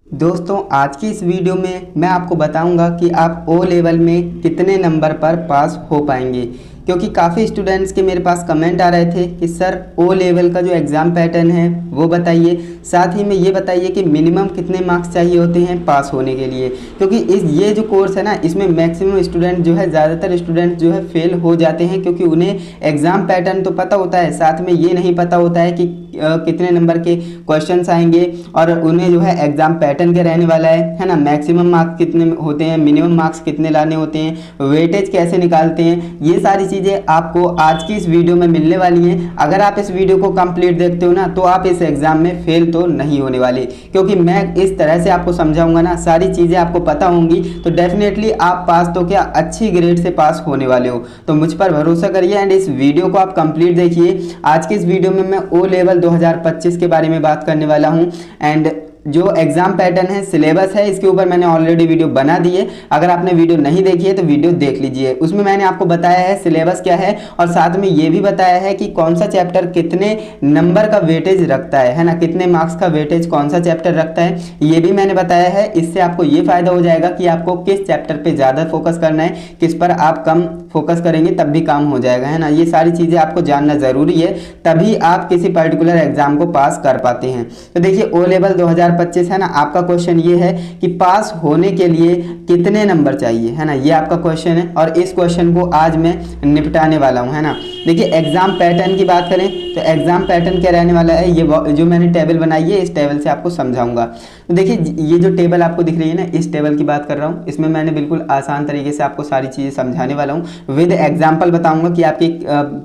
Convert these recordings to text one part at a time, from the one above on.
दोस्तों आज की इस वीडियो में मैं आपको बताऊंगा कि आप ओ लेवल में कितने नंबर पर पास हो पाएंगे, क्योंकि काफ़ी स्टूडेंट्स के मेरे पास कमेंट आ रहे थे कि सर ओ लेवल का जो एग्ज़ाम पैटर्न है वो बताइए, साथ ही में ये बताइए कि मिनिमम कितने मार्क्स चाहिए होते हैं पास होने के लिए। क्योंकि ये जो कोर्स है ना, इसमें मैक्सिमम स्टूडेंट जो है, ज़्यादातर स्टूडेंट जो है फेल हो जाते हैं, क्योंकि उन्हें एग्ज़ाम पैटर्न तो पता होता है, साथ में ये नहीं पता होता है कि कितने नंबर के क्वेश्चंस आएंगे और उन्हें जो है एग्ज़ाम पैटर्न क्या रहने वाला है ना, मैक्सिमम मार्क्स कितने होते हैं, मिनिमम मार्क्स कितने लाने होते हैं, वेटेज कैसे निकालते हैं। ये सारी चीज़ें आपको आज की इस वीडियो में मिलने वाली हैं। अगर आप इस वीडियो को कंप्लीट देखते हो ना, तो आप इस एग्ज़ाम में फेल तो नहीं होने वाले, क्योंकि मैं इस तरह से आपको समझाऊंगा ना, सारी चीज़ें आपको पता होंगी, तो डेफिनेटली आप पास तो क्या अच्छी ग्रेड से पास होने वाले हो। तो मुझ पर भरोसा करिए एंड इस वीडियो को आप कंप्लीट देखिए। आज की इस वीडियो में मैं ओ लेवल 2025 के बारे में बात करने वाला हूं एंड जो एग्जाम पैटर्न है, सिलेबस है, इसके ऊपर मैंने ऑलरेडी वीडियो बना दी है। अगर आपने वीडियो नहीं देखी है तो वीडियो देख लीजिए, उसमें मैंने आपको बताया है सिलेबस क्या है और साथ में ये भी बताया है कि कौन सा चैप्टर कितने नंबर का वेटेज रखता है ना, कितने मार्क्स का वेटेज कौन सा चैप्टर रखता है, ये भी मैंने बताया है। इससे आपको ये फायदा हो जाएगा कि आपको किस चैप्टर पर ज़्यादा फोकस करना है, किस पर आप कम फोकस करेंगे तब भी काम हो जाएगा, है ना। ये सारी चीज़ें आपको जानना ज़रूरी है, तभी आप किसी पर्टिकुलर एग्जाम को पास कर पाते हैं। तो देखिए ओ लेवल 2025 है ना, आपका क्वेश्चन ये है कि पास होने के लिए कितने नंबर चाहिए, है ना, ये आपका क्वेश्चन है और इस क्वेश्चन को आज मैं निपटाने वाला हूँ, है ना। देखिए एग्जाम पैटर्न की बात करें तो एग्जाम पैटर्न क्या रहने वाला है, ये जो मैंने टेबल बनाई है, इस टेबल से आपको समझाऊंगा। तो देखिए ये जो टेबल आपको दिख रही है ना, इस टेबल की बात कर रहा हूँ, इसमें मैंने बिल्कुल आसान तरीके से आपको सारी चीज़ें समझाने वाला हूँ। विद एग्जाम्पल बताऊंगा कि आपकी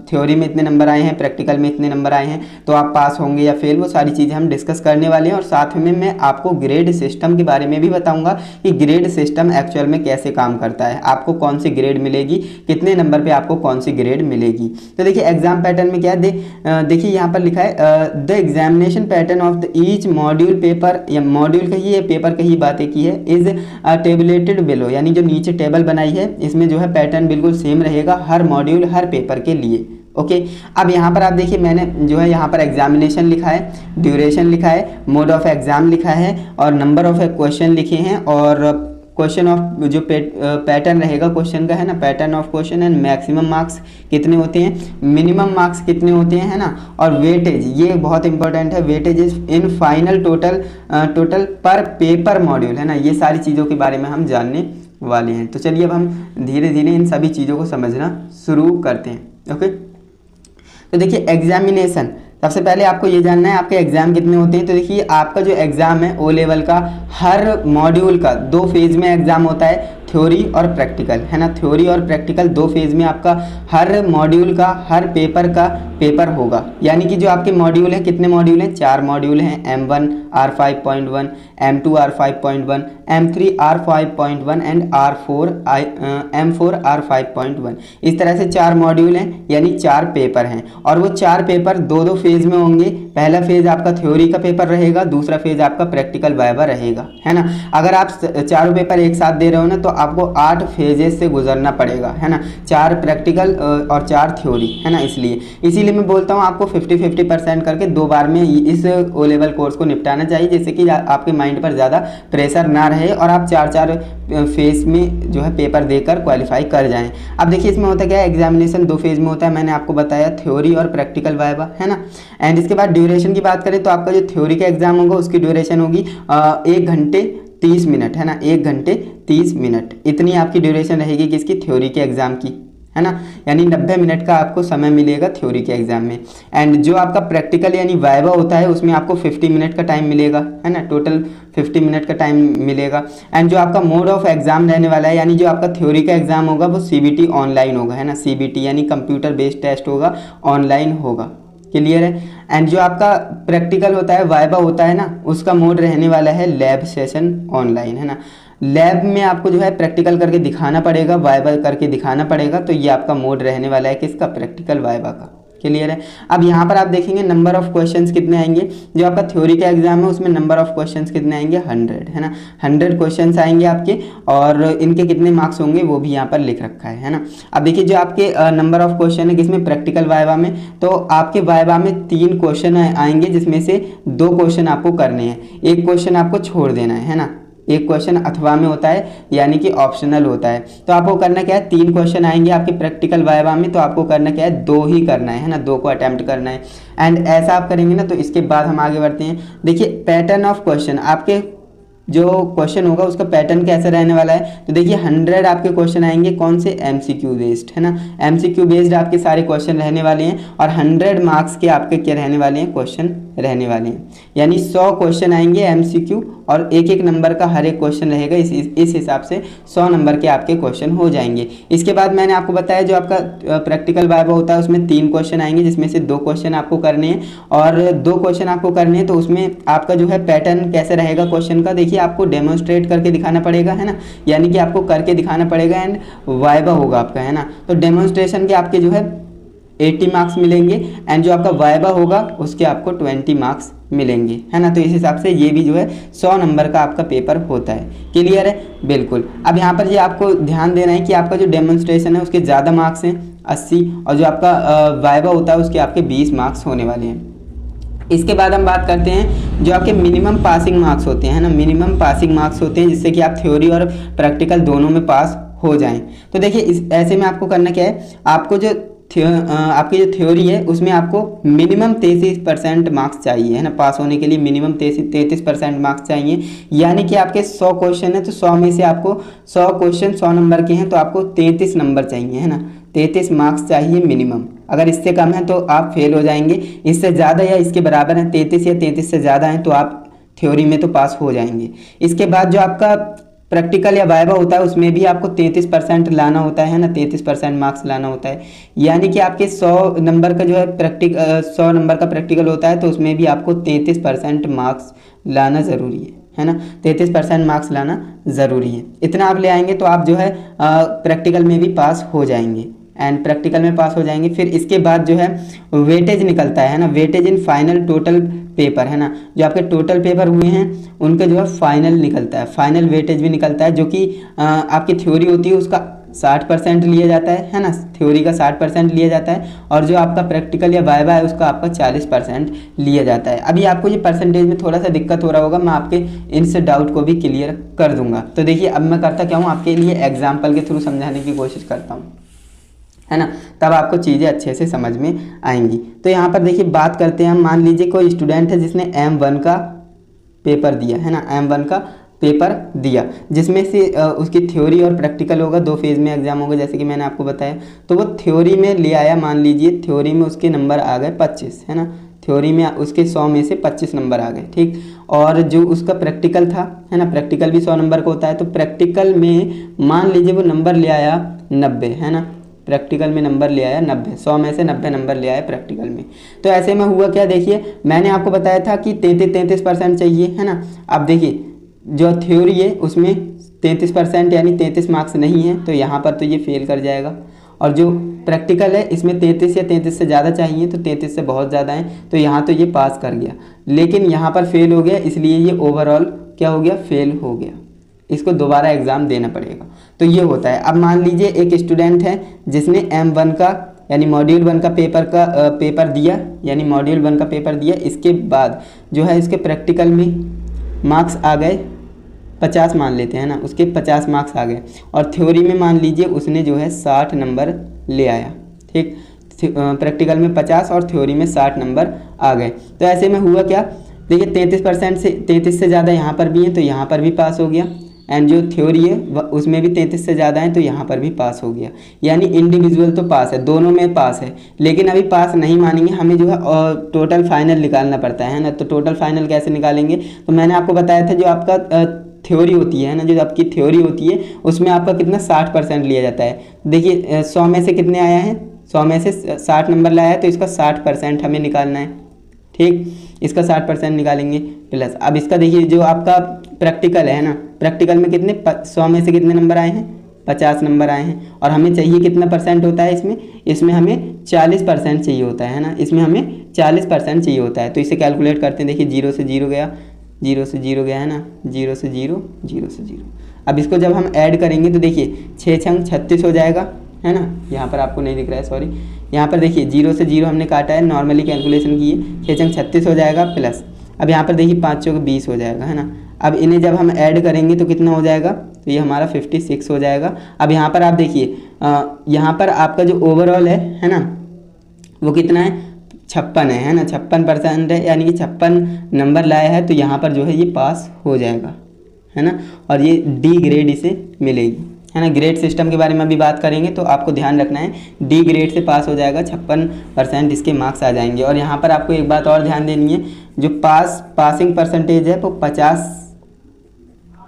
थ्योरी में इतने नंबर आए हैं, प्रैक्टिकल में इतने नंबर आए हैं, तो आप पास होंगे या फेल, वो सारी चीज़ें हम डिस्कस करने वाले हैं। और साथ में मैं आपको ग्रेड सिस्टम के बारे में भी बताऊंगा कि ग्रेड सिस्टम एक्चुअल में कैसे काम करता है, आपको कौन सी ग्रेड मिलेगी, कितने नंबर पर आपको कौन सी ग्रेड मिलेगी। तो देखिए एग्जाम पैटर्न में क्या देखिए यहाँ पर लिखा है the examination pattern of the each module paper, या मॉड्यूल कहिए पेपर कही बातें की है, इज टेबुलेटेड बिलो, यानी जो नीचे टेबल बनाई है इसमें जो है पैटर्न बिल्कुल सेम रहेगा हर मॉड्यूल हर पेपर के लिए। ओके अब यहाँ पर आप देखिए मैंने जो है यहाँ पर एग्जामिनेशन लिखा है, ड्यूरेशन लिखा है, मोड ऑफ एग्जाम लिखा है और नंबर ऑफ क्वेश्चन लिखे हैं और क्वेश्चन ऑफ जो पैटर्न रहेगा क्वेश्चन का, है ना, pattern of question and maximum marks कितने होते हैं, मिनिमम मार्क्स कितने होते हैं, है ना, और वेटेज, ये बहुत इंपॉर्टेंट है, weightage is in final total पर पेपर मॉड्यूल, है ना। ये सारी चीज़ों के बारे में हम जानने वाले हैं। तो चलिए अब हम धीरे धीरे इन सभी चीज़ों को समझना शुरू करते हैं। ओके तो देखिए एग्जामिनेशन, सबसे पहले आपको ये जानना है आपके एग्जाम कितने होते हैं। तो देखिए आपका जो एग्जाम है ओ लेवल का, हर मॉड्यूल का 2 फेज में एग्जाम होता है, थ्योरी और प्रैक्टिकल, है ना। थ्योरी और प्रैक्टिकल 2 फेज में आपका हर मॉड्यूल का हर पेपर का पेपर होगा। यानी कि जो आपके मॉड्यूल हैं, कितने मॉड्यूल हैं, 4 मॉड्यूल हैं, M1 R5.1, M2 R5.1, M3 R5.1 and M4 R5.1। इस तरह से 4 मॉड्यूल हैं, यानी 4 पेपर हैं और वो 4 पेपर 2-2 फेज में होंगे। पहला फेज आपका थ्योरी का पेपर रहेगा, दूसरा फेज आपका प्रैक्टिकल वाइवा रहेगा, है ना। अगर आप चारों पेपर एक साथ दे रहे हो ना, तो आपको 8 फेजेस से गुजरना पड़ेगा, है ना, 4 प्रैक्टिकल और 4 थ्योरी, है ना। इसीलिए मैं बोलता हूँ आपको 50-50% करके 2 बार में इस ओ लेवल कोर्स को निपटाना चाहिए, जिससे कि आपके माइंड पर ज़्यादा प्रेशर ना रहे और आप 4-4 फेज में जो है पेपर देकर क्वालिफाई कर जाएं। अब देखिए इसमें होता क्या है, एग्जामिनेशन 2 फेज में होता है, मैंने आपको बताया, थ्योरी और प्रैक्टिकल वाइवा, है ना। एंड इसके बाद ड्यूरेशन की बात करें तो आपका जो थ्योरी का एग्जाम होगा उसकी ड्यूरेशन होगी 1 घंटे 30 मिनट, है ना, 1 घंटे 30 मिनट, इतनी आपकी ड्यूरेशन रहेगी किसकी, थ्योरी के एग्जाम की, है ना। यानी 90 मिनट का आपको समय मिलेगा थ्योरी के एग्जाम में। एंड जो आपका प्रैक्टिकल यानी वाइवा होता है उसमें आपको 50 मिनट का टाइम मिलेगा, है ना, टोटल 50 मिनट का टाइम मिलेगा। एंड जो आपका मोड ऑफ एग्जाम रहने वाला है, यानी जो आपका थ्योरी का एग्जाम होगा वो CBT ऑनलाइन होगा, है ना, CBT यानी कंप्यूटर बेस्ड टेस्ट होगा, ऑनलाइन होगा, क्लियर है। एंड जो आपका प्रैक्टिकल होता है, वाइवा होता है ना, उसका मोड रहने वाला है लैब सेशन ऑनलाइन, है ना। लैब में आपको जो है प्रैक्टिकल करके दिखाना पड़ेगा, वाइवा करके दिखाना पड़ेगा, तो ये आपका मोड रहने वाला है किसका, प्रैक्टिकल वाइवा का, क्लियर है। अब यहाँ पर आप देखेंगे नंबर ऑफ क्वेश्चंस कितने आएंगे, जो आपका थ्योरी का एग्जाम है उसमें नंबर ऑफ क्वेश्चंस कितने आएंगे 100, है ना, 100 क्वेश्चंस आएंगे आपके, और इनके कितने मार्क्स होंगे वो भी यहाँ पर लिख रखा है ना। अब देखिए जो आपके नंबर ऑफ क्वेश्चन है किसमें, प्रैक्टिकल वाइवा में, तो आपके वाइवा में 3 क्वेश्चन आएंगे जिसमें से 2 क्वेश्चन आपको करने हैं, 1 क्वेश्चन आपको छोड़ देना है ना। एक क्वेश्चन अथवा में होता है यानी कि ऑप्शनल होता है, तो आपको करना क्या है, 3 क्वेश्चन आएंगे आपके प्रैक्टिकल वाइवा में, तो आपको करना क्या है, 2 ही करना है ना, 2 को अटेम्प्ट करना है। एंड ऐसा आप करेंगे ना, तो इसके बाद हम आगे बढ़ते हैं। देखिए पैटर्न ऑफ क्वेश्चन, आपके जो क्वेश्चन होगा उसका पैटर्न कैसे रहने वाला है, तो देखिए 100 आपके क्वेश्चन आएंगे कौन से, एमसीक्यू बेस्ड, है ना, एमसीक्यू बेस्ड आपके सारे क्वेश्चन रहने वाले हैं, और 100 मार्क्स के आपके क्या रहने वाले हैं, क्वेश्चन रहने वाले हैं, यानी 100 क्वेश्चन आएंगे एमसीक्यू, और एक एक नंबर का हर एक क्वेश्चन रहेगा, इस हिसाब से 100 नंबर के आपके क्वेश्चन हो जाएंगे। इसके बाद मैंने आपको बताया जो आपका प्रैक्टिकल वाइवा होता है उसमें 3 क्वेश्चन आएंगे जिसमें से 2 क्वेश्चन आपको करने हैं, और 2 क्वेश्चन आपको करने हैं, तो उसमें आपका जो है पैटर्न कैसे रहेगा क्वेश्चन का, देखिए आपको डेमोन्स्ट्रेट करके दिखाना पड़ेगा, है ना, यानी कि आपको करके दिखाना पड़ेगा, एंड वाइवा होगा आपका, है ना, तो डेमोन्स्ट्रेशन के आपके जो है 80 मार्क्स मिलेंगे, एंड जो आपका वाइवा होगा उसके आपको 20 मार्क्स मिलेंगे, है ना। तो इस हिसाब से ये भी जो है 100 नंबर का आपका पेपर होता है, क्लियर है, बिल्कुल। अब यहाँ पर ये आपको ध्यान देना है कि आपका जो डेमोन्स्ट्रेशन है उसके ज़्यादा मार्क्स हैं 80, और जो आपका वाइवा होता है उसके आपके 20 मार्क्स होने वाले हैं। इसके बाद हम बात करते हैं जो आपके मिनिमम पासिंग मार्क्स होते हैं ना, मिनिमम पासिंग मार्क्स होते हैं जिससे कि आप थ्योरी और प्रैक्टिकल दोनों में पास हो जाएं। तो देखिए इस ऐसे में आपको करना क्या है, आपको जो आपकी जो थ्योरी है उसमें आपको मिनिमम 33% मार्क्स चाहिए, है ना, पास होने के लिए मिनिमम 33% मार्क्स चाहिए, यानी कि आपके 100 क्वेश्चन है तो 100 में से आपको 100 क्वेश्चन 100 नंबर के हैं तो आपको 33 नंबर चाहिए, है ना, 33 मार्क्स चाहिए मिनिमम। अगर इससे कम है तो आप फेल हो जाएंगे, इससे ज़्यादा या इसके बराबर है 33 या 33 से ज़्यादा है तो आप थ्योरी में तो पास हो जाएंगे। इसके बाद जो आपका प्रैक्टिकल या वाइवा होता है उसमें भी आपको 33% लाना होता है ना, 33% मार्क्स लाना होता है, यानी कि आपके 100 नंबर का जो है 100 नंबर का प्रैक्टिकल होता है तो उसमें भी आपको 33% मार्क्स लाना ज़रूरी है ना, 33% मार्क्स लाना ज़रूरी है। इतना आप ले आएंगे तो आप जो है प्रैक्टिकल में भी पास हो जाएंगे, एंड प्रैक्टिकल में पास हो जाएंगे। फिर इसके बाद जो है वेटेज निकलता है ना, weightage in final total paper, है ना, जो आपके टोटल पेपर हुए हैं उनके जो है फाइनल निकलता है, फाइनल वेटेज भी निकलता है, जो कि आपकी थ्योरी होती है उसका 60% लिया जाता है ना, थ्योरी का 60% लिया जाता है, और जो आपका प्रैक्टिकल या वाइवा है उसका आपका 40% लिया जाता है। अभी आपको ये परसेंटेज में थोड़ा सा दिक्कत हो रहा होगा, मैं आपके इनसे डाउट को भी क्लियर कर दूंगा। तो देखिए अब मैं करता क्या हूँ, आपके लिए एग्जाम्पल के थ्रू समझाने की कोशिश करता हूँ, है ना, तब आपको चीज़ें अच्छे से समझ में आएंगी। तो यहाँ पर देखिए बात करते हैं हम, मान लीजिए कोई स्टूडेंट है जिसने M1 का पेपर दिया, है ना, M1 का पेपर दिया जिसमें से उसकी थ्योरी और प्रैक्टिकल होगा, 2 फेज़ में एग्जाम होगा जैसे कि मैंने आपको बताया। तो वो थ्योरी में ले आया, मान लीजिए थ्योरी में उसके नंबर आ गए 25, है ना, थ्योरी में उसके 100 में से 25 नंबर आ गए, ठीक। और जो उसका प्रैक्टिकल था, है ना, प्रैक्टिकल भी 100 नंबर का होता है, तो प्रैक्टिकल में मान लीजिए वो नंबर ले आया 90, है ना, प्रैक्टिकल में नंबर ले आया 90, 100 में से 90 नंबर ले आया प्रैक्टिकल में। तो ऐसे में हुआ क्या, देखिए मैंने आपको बताया था कि 33% चाहिए, है ना। अब देखिए जो थ्योरी है उसमें 33% यानी 33 मार्क्स नहीं है, तो यहाँ पर तो ये फेल कर जाएगा, और जो प्रैक्टिकल है इसमें 33 या 33 से ज़्यादा चाहिए, तो 33 से बहुत ज़्यादा है, तो यहाँ तो ये पास कर गया, लेकिन यहाँ पर फेल हो गया, इसलिए ये ओवरऑल क्या हो गया, फेल हो गया, इसको दोबारा एग्ज़ाम देना पड़ेगा। तो ये होता है। अब मान लीजिए एक स्टूडेंट है जिसने M1 का यानी मॉड्यूल 1 का पेपर दिया, यानी मॉड्यूल 1 का पेपर दिया, इसके बाद जो है इसके प्रैक्टिकल में मार्क्स आ गए 50 मान लेते हैं ना, उसके 50 मार्क्स आ गए, और थ्योरी में मान लीजिए उसने जो है 60 नंबर ले आया, ठीक, प्रैक्टिकल में 50 और थ्योरी में 60 नंबर आ गए। तो ऐसे में हुआ क्या, देखिए 33% से 33 से ज़्यादा यहाँ पर भी हैं तो यहाँ पर भी पास हो गया, एंड जो थ्योरी है उसमें भी 33 से ज़्यादा है तो यहाँ पर भी पास हो गया, यानी इंडिविजुअल तो पास है, दोनों में पास है। लेकिन अभी पास नहीं मानेंगे, हमें जो है टोटल फाइनल निकालना पड़ता है ना। तो टोटल फाइनल कैसे निकालेंगे, तो मैंने आपको बताया था जो आपका थ्योरी होती है ना, जो आपकी थ्योरी होती है उसमें आपका कितना 60% लिया जाता है। देखिए 100 में से कितने आया है, 100 में से 60 नंबर लाया है तो इसका 60% हमें निकालना है, ठीक, इसका 60% निकालेंगे प्लस। अब इसका देखिए जो आपका प्रैक्टिकल है ना, प्रैक्टिकल में कितने 100 में से कितने नंबर आए हैं 50 नंबर आए हैं और हमें चाहिए कितना परसेंट होता है इसमें हमें 40% चाहिए होता है ना, इसमें हमें 40% चाहिए होता है। तो इसे कैलकुलेट करते हैं, देखिए 0 से 0 गया, 0 से 0 गया है ना, 0 से 0, 0 से 0। अब इसको जब हम ऐड करेंगे तो देखिए 6 छंग 36 हो जाएगा, है ना, यहाँ पर आपको नहीं दिख रहा है, सॉरी, यहाँ पर देखिए 0 से 0 हमने काटा है, नॉर्मली कैलकुलेशन की है, 6 छंग 36 हो जाएगा प्लस, अब यहाँ पर देखिए 5 चौक 20 हो जाएगा, है ना। अब इन्हें जब हम ऐड करेंगे तो कितना हो जाएगा, तो ये हमारा 56 हो जाएगा। अब यहाँ पर आप देखिए यहाँ पर आपका जो ओवरऑल है ना, वो कितना है, 56 है ना, 56% है, यानी कि 56 नंबर लाया है, तो यहाँ पर जो है ये पास हो जाएगा, है ना। और ये डी ग्रेड इसे मिलेगी, है ना। ग्रेड सिस्टम के बारे में अभी बात करेंगे, तो आपको ध्यान रखना है डी ग्रेड से पास हो जाएगा, 56% इसके मार्क्स आ जाएंगे। और यहाँ पर आपको एक बात और ध्यान देनी है, जो पासिंग परसेंटेज है वो 50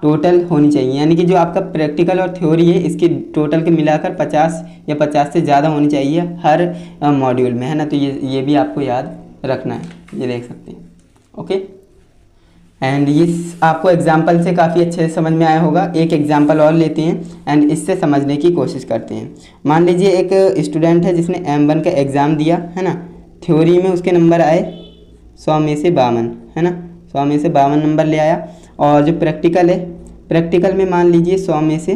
टोटल होनी चाहिए, यानी कि जो आपका प्रैक्टिकल और थ्योरी है इसकी टोटल के मिलाकर 50 या 50 से ज़्यादा होनी चाहिए हर मॉड्यूल में, है ना। तो ये भी आपको याद रखना है, ये देख सकते हैं, ओके। एंड ये आपको एग्जाम्पल से काफ़ी अच्छे से समझ में आया होगा। एक एग्जाम्पल और लेते हैं एंड इससे समझने की कोशिश करते हैं। मान लीजिए एक स्टूडेंट है जिसने M1 का एग्ज़ाम दिया, है ना। थ्योरी में उसके नंबर आए 100 में से 52, है ना, 100 में से 52 नंबर ले आया। और जो प्रैक्टिकल है, प्रैक्टिकल में मान लीजिए 100 में से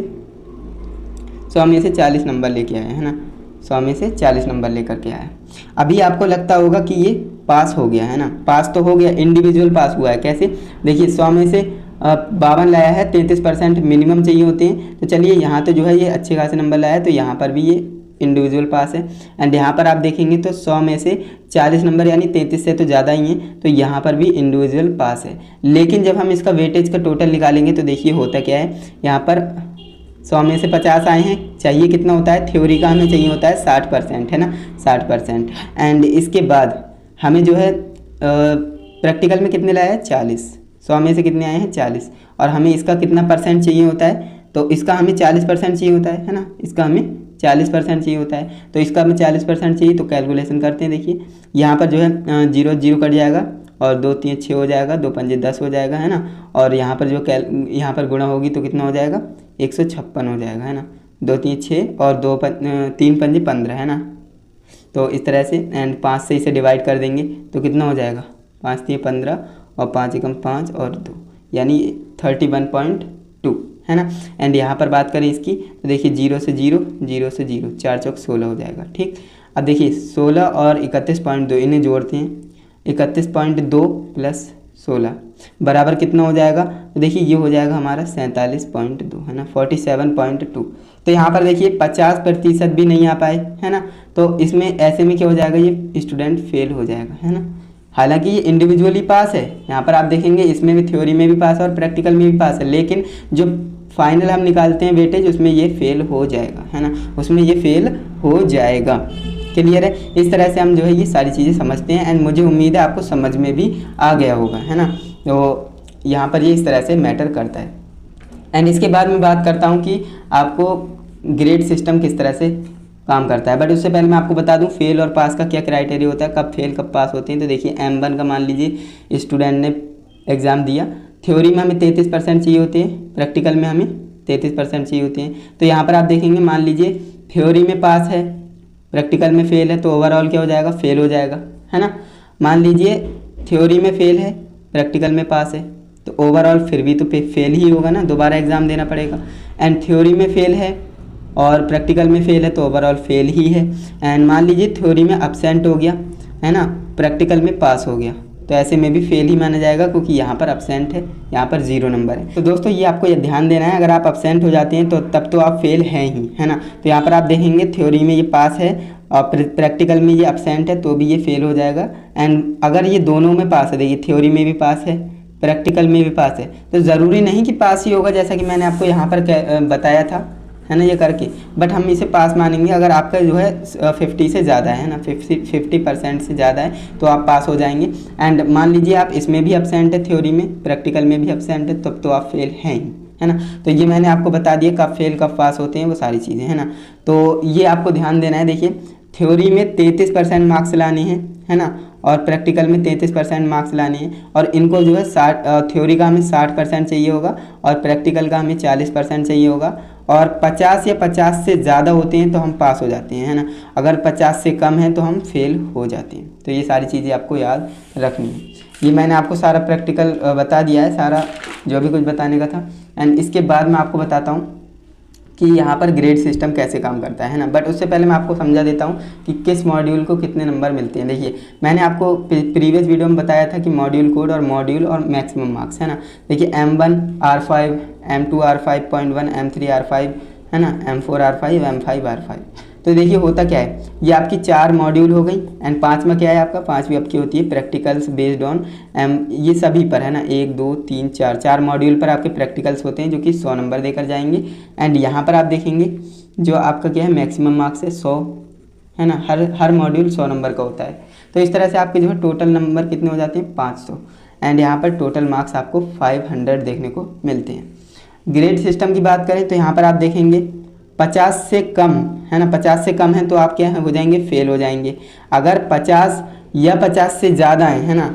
40 नंबर लेके आया, है ना, 100 में से 40 नंबर लेकर के आया। अभी आपको लगता होगा कि ये पास हो गया, है ना, पास तो हो गया, इंडिविजुअल पास हुआ है। कैसे, देखिए 100 में से 52 लाया है, 33% मिनिमम चाहिए होते हैं, तो चलिए यहाँ तो जो है ये अच्छे खासे नंबर लाया है, तो यहाँ पर भी ये इंडिविजुअल पास है। एंड यहाँ पर आप देखेंगे तो 100 में से 40 नंबर यानी 33 से तो ज़्यादा ही हैं, तो यहाँ पर भी इंडिविजुअल पास है। लेकिन जब हम इसका वेटेज का टोटल निकालेंगे तो देखिए होता क्या है, यहाँ पर 100 में से 50 आए हैं, चाहिए कितना होता है, थ्योरी का हमें चाहिए होता है 60%, है ना, 60%। एंड इसके बाद हमें जो है प्रैक्टिकल में कितने लाया है, 40, 100 में से कितने आए हैं, 40, और हमें इसका कितना परसेंट चाहिए होता है, तो इसका हमें 40% चाहिए होता है ना, इसका हमें 40% चाहिए होता है, तो इसका हमें 40% चाहिए। तो कैलकुलेशन करते हैं, देखिए यहाँ पर जो है 0 0 कट जाएगा और 2 3 6 हो जाएगा, 2 पंजे 10 हो जाएगा, है ना। और यहाँ पर जो यहाँ पर गुणा होगी तो कितना हो जाएगा, 156 हो जाएगा, है ना। 2 3 6 और 3 पंजे 15, है ना। तो इस तरह से एंड 5 से इसे डिवाइड कर देंगे तो कितना हो जाएगा, 5 3 15 और 5 एकम 5 और 2, यानी 31.2, है ना। एंड यहाँ पर बात करें इसकी तो देखिए 0 से 0, 0 से 0, 4 चौक 16 हो जाएगा, ठीक। अब देखिए 16 और 31.2 इन्हें जोड़ते हैं, 31.2 प्लस 16 बराबर कितना हो जाएगा, तो देखिए ये हो जाएगा हमारा 47.2, है ना, 47.2। तो यहाँ पर देखिए 50% भी नहीं आ पाए, है ना, तो इसमें ऐसे में क्या हो जाएगा, ये स्टूडेंट फेल हो जाएगा, है ना। हालांकि ये इंडिविजुअली पास है, यहाँ पर आप देखेंगे इसमें भी थ्योरी में भी पास है और प्रैक्टिकल में भी पास है, लेकिन जो फाइनल हम निकालते हैं वेटेज उसमें ये फेल हो जाएगा, है ना, उसमें ये फेल हो जाएगा। क्लियर है, इस तरह से हम जो है ये सारी चीज़ें समझते हैं एंड मुझे उम्मीद है आपको समझ में भी आ गया होगा, है ना। तो यहाँ पर ये इस तरह से मैटर करता है। एंड इसके बाद मैं बात करता हूँ कि आपको ग्रेड सिस्टम किस तरह से काम करता है, बट उससे पहले मैं आपको बता दूं फेल और पास का क्या क्राइटेरिया होता है, कब फेल कब पास होते हैं। तो देखिए M1 का मान लीजिए स्टूडेंट ने एग्ज़ाम दिया, थ्योरी में हमें 33% चाहिए होते हैं, प्रैक्टिकल में हमें 33% चाहिए होते हैं। तो यहाँ पर आप देखेंगे मान लीजिए थ्योरी में पास है, प्रैक्टिकल में फेल है, तो ओवरऑल क्या हो जाएगा, फेल हो जाएगा, है ना। मान लीजिए थ्योरी में फेल है, प्रैक्टिकल में पास है, तो ओवरऑल फिर भी तो फेल ही होगा ना, दोबारा एग्ज़ाम देना पड़ेगा। एंड थ्योरी में फेल है और प्रैक्टिकल में फेल है तो ओवरऑल फेल ही है। एंड मान लीजिए थ्योरी में अब्सेंट हो गया, है ना, प्रैक्टिकल में पास हो गया, तो ऐसे में भी फेल ही माना जाएगा क्योंकि यहाँ पर अब्सेंट है, यहाँ पर 0 नंबर है। तो दोस्तों ये आपको ये ध्यान देना है, अगर आप अब्सेंट हो जाते हैं तो तब तो आप फेल हैं ही, है ना। तो यहाँ पर आप देखेंगे थ्योरी में ये पास है और प्रैक्टिकल में ये अब्सेंट है तो भी ये फेल हो जाएगा। एंड अगर ये दोनों में पास है, देखिए थ्योरी में भी पास है, प्रैक्टिकल में भी पास है, तो ज़रूरी नहीं कि पास ही होगा, जैसा कि मैंने आपको यहाँ पर बताया था, है ना, ये करके, बट हम इसे पास मानेंगे अगर आपका जो है 50 से ज़्यादा है ना, 50% से ज़्यादा है तो आप पास हो जाएंगे। एंड मान लीजिए आप इसमें भी अब्सेंट है, थ्योरी में, प्रैक्टिकल में भी अब्सेंट है, तब तो आप फेल हैं ही, है ना। तो ये मैंने आपको बता दिया कब फेल कब पास होते हैं, वो सारी चीज़ें, है ना। तो ये आपको ध्यान देना है। देखिए थ्योरी में 33% मार्क्स लाने हैं, है ना, और प्रैक्टिकल में 33% मार्क्स लाने हैं, और इनको जो है 60, थ्योरी का हमें 60% चाहिए होगा और प्रैक्टिकल का हमें 40% चाहिए होगा। और 50 या 50 से ज़्यादा होते हैं तो हम पास हो जाते हैं, है ना। अगर 50 से कम है तो हम फेल हो जाते हैं। तो ये सारी चीज़ें आपको याद रखनी है। ये मैंने आपको सारा प्रैक्टिकल बता दिया है, सारा जो भी कुछ बताने का था। एंड इसके बाद मैं आपको बताता हूँ कि यहाँ पर ग्रेड सिस्टम कैसे काम करता है ना। बट उससे पहले मैं आपको समझा देता हूँ कि किस मॉड्यूल को कितने नंबर मिलते हैं। देखिए, मैंने आपको प्रीवियस वीडियो में बताया था कि मॉड्यूल कोड और मॉड्यूल और मैक्सिमम मार्क्स, है ना। देखिए M1 R5, M2 R5.1, M3 R5, है ना, M4 R5, M5 R5। तो देखिए होता क्या है, ये आपकी 4 मॉड्यूल हो गई एंड 5वां क्या है आपका, 5वीं आपकी होती है प्रैक्टिकल्स बेस्ड ऑन ये सभी पर, है ना। 1 2 3 4 मॉड्यूल पर आपके प्रैक्टिकल्स होते हैं जो कि 100 नंबर देकर जाएंगे। एंड यहाँ पर आप देखेंगे जो आपका क्या है मैक्सिमम मार्क्स है 100, है ना। हर मॉड्यूल 100 नंबर का होता है। तो इस तरह से आपके जो है टोटल नंबर कितने हो जाते हैं 500। एंड यहाँ पर टोटल मार्क्स आपको 500 देखने को मिलते हैं। ग्रेड सिस्टम की बात करें तो यहाँ पर आप देखेंगे 50 से कम, है ना, 50 से कम है तो आप क्या हो जाएंगे, फेल हो जाएंगे। अगर 50 या 50 से ज़्यादा है ना,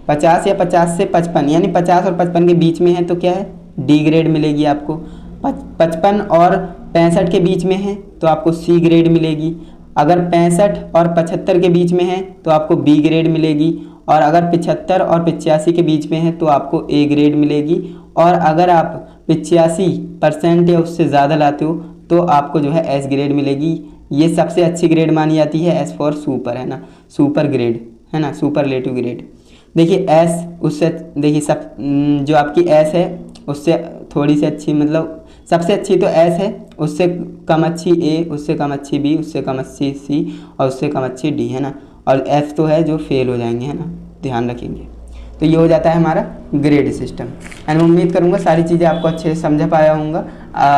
50 या 50 से 55 यानी 50 और 55 के बीच में है तो क्या है, डी ग्रेड मिलेगी आपको। 55 और 65 के बीच में है तो आपको सी ग्रेड मिलेगी। अगर 65 और 75 के बीच में है तो आपको बी ग्रेड मिलेगी। और अगर 75 और 85 के बीच में है तो आपको ए ग्रेड मिलेगी। और अगर आप 85% या उससे ज़्यादा लाते हो तो आपको जो है एस ग्रेड मिलेगी। ये सबसे अच्छी ग्रेड मानी जाती है, एस फॉर सुपर, है ना, सुपर ग्रेड, है ना, सुपरलेटिव ग्रेड। देखिए एस उससे, देखिए सब जो आपकी एस है उससे थोड़ी सी अच्छी, मतलब सबसे अच्छी तो एस है, उससे कम अच्छी ए, उससे कम अच्छी बी, उससे कम अच्छी सी और उससे कम अच्छी डी, है ना। और एफ तो है जो फेल हो जाएंगे, है ना, ध्यान रखेंगे। तो ये हो जाता है हमारा ग्रेड सिस्टम। एंड मैं उम्मीद करूँगा सारी चीज़ें आपको अच्छे से समझ पाया होऊंगा।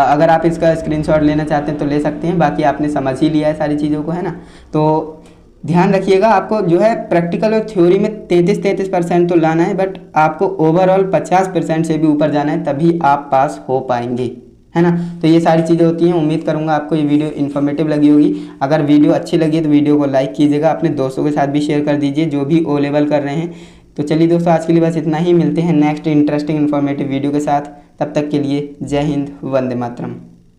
अगर आप इसका स्क्रीनशॉट लेना चाहते हैं तो ले सकते हैं, बाकी आपने समझ ही लिया है सारी चीज़ों को, है ना। तो ध्यान रखिएगा, आपको जो है प्रैक्टिकल और थ्योरी में 33% तो लाना है, बट आपको ओवरऑल 50% से भी ऊपर जाना है, तभी आप पास हो पाएंगे, है ना। तो ये सारी चीज़ें होती हैं। उम्मीद करूंगा आपको ये वीडियो इन्फॉर्मेटिव लगी होगी। अगर वीडियो अच्छी लगी है तो वीडियो को लाइक कीजिएगा, अपने दोस्तों के साथ भी शेयर कर दीजिए जो भी ओ लेवल कर रहे हैं। तो चलिए दोस्तों, आज के लिए बस इतना ही। मिलते हैं नेक्स्ट इंटरेस्टिंग इन्फॉर्मेटिव वीडियो के साथ। तब तक के लिए जय हिंद, वंदे मातरम।